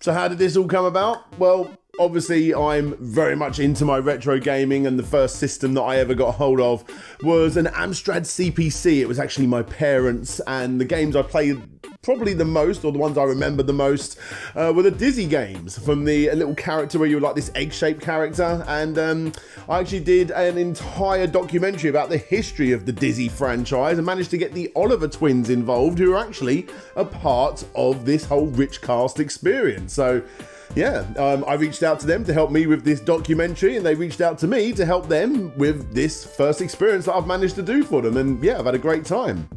So how did this all come about? Well, obviously I'm very much into my retro gaming, and the first system that I ever got hold of was an Amstrad CPC. It was actually my parents', and the games I played probably the most, or the ones I remember the most, were the Dizzy games, from the little character where you were like this egg-shaped character. And I actually did an entire documentary about the history of the Dizzy franchise and managed to get the Oliver twins involved, who are actually a part of this whole RichCast experience. So yeah, I reached out to them to help me with this documentary, and they reached out to me to help them with this first experience that I've managed to do for them. And yeah, I've had a great time.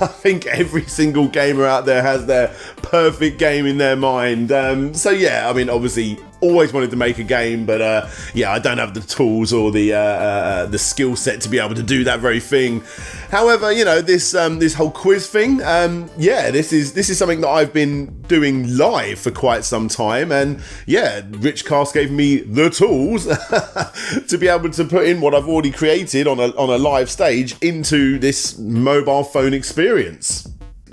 I think every single gamer out there has their perfect game in their mind. So yeah, I mean, obviously always wanted to make a game, but yeah, I don't have the tools or the skill set to be able to do that very thing. However, you know, this whole quiz thing, yeah, this is something that I've been doing live for quite some time, and yeah, RichCast gave me the tools to be able to put in what I've already created on a live stage into this mobile phone experience.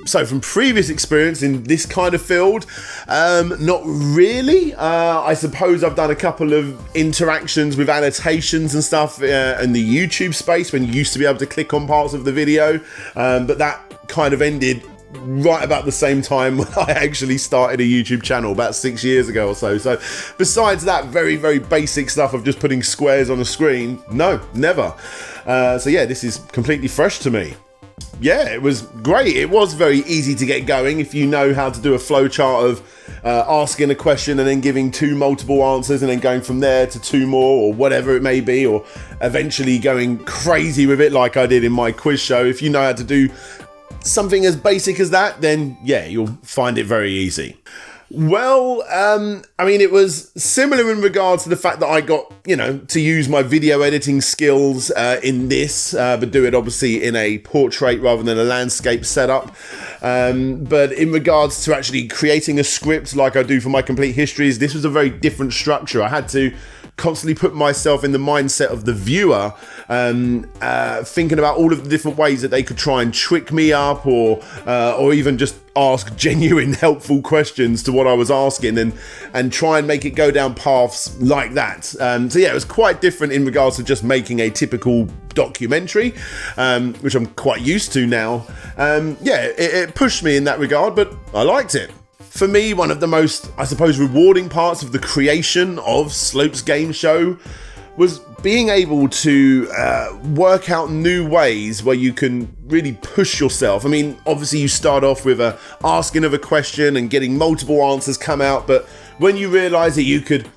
So from previous experience in this kind of field, not really. I suppose I've done a couple of interactions with annotations and stuff in the YouTube space when you used to be able to click on parts of the video, but that kind of ended right about the same time when I actually started a YouTube channel about 6 years ago or so. So besides that very, very basic stuff of just putting squares on a screen, no, never. So yeah, this is completely fresh to me. Yeah, it was great. It was very easy to get going if you know how to do a flowchart of asking a question and then giving two multiple answers and then going from there to two more or whatever it may be, or eventually going crazy with it like I did in my quiz show. If you know how to do something as basic as that, then yeah, you'll find it very easy. Well, I mean, it was similar in regards to the fact that I got, you know, to use my video editing skills in this, but do it obviously in a portrait rather than a landscape setup. But in regards to actually creating a script like I do for my complete histories, this was a very different structure. I had to constantly put myself in the mindset of the viewer, thinking about all of the different ways that they could try and trick me up, or even just ask genuine helpful questions to what I was asking, and try and make it go down paths like that. So yeah, it was quite different in regards to just making a typical documentary, which I'm quite used to now. Yeah, it pushed me in that regard, but I liked it. For me, one of the most, I suppose, rewarding parts of the creation of Slope's game show was being able to work out new ways where you can really push yourself. I mean, obviously you start off with asking of a question and getting multiple answers come out, but when you realise that you could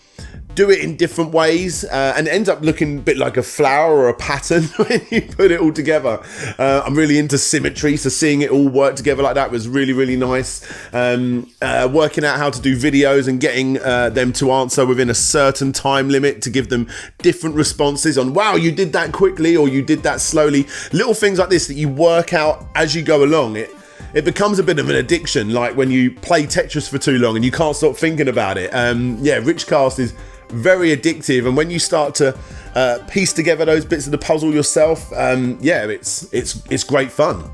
do it in different ways, and it ends up looking a bit like a flower or a pattern when you put it all together. I'm really into symmetry, so seeing it all work together like that was really, really nice. Working out how to do videos and getting them to answer within a certain time limit to give them different responses on, wow, you did that quickly, or you did that slowly. Little things like this that you work out as you go along. It becomes a bit of an addiction, like when you play Tetris for too long and you can't stop thinking about it. Yeah, RichCast is very addictive, and when you start to piece together those bits of the puzzle yourself, yeah, it's great fun.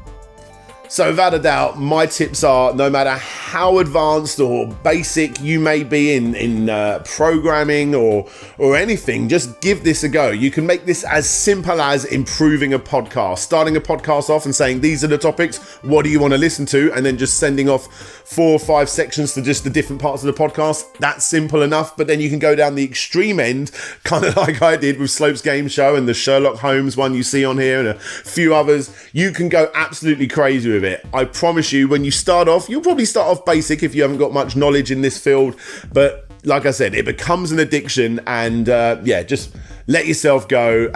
So without a doubt, my tips are, no matter how advanced or basic you may be in programming or anything, just give this a go. You can make this as simple as improving a podcast, starting a podcast off and saying, these are the topics, what do you want to listen to? And then just sending off 4 or 5 sections to just the different parts of the podcast. That's simple enough, but then you can go down the extreme end, kind of like I did with Slope's Game Show and the Sherlock Holmes one you see on here and a few others. You can go absolutely crazy with it. I promise you, when you start off, you'll probably start off basic if you haven't got much knowledge in this field, but like I said, it becomes an addiction, and yeah, just let yourself go,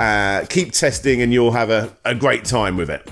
keep testing, and you'll have a great time with it.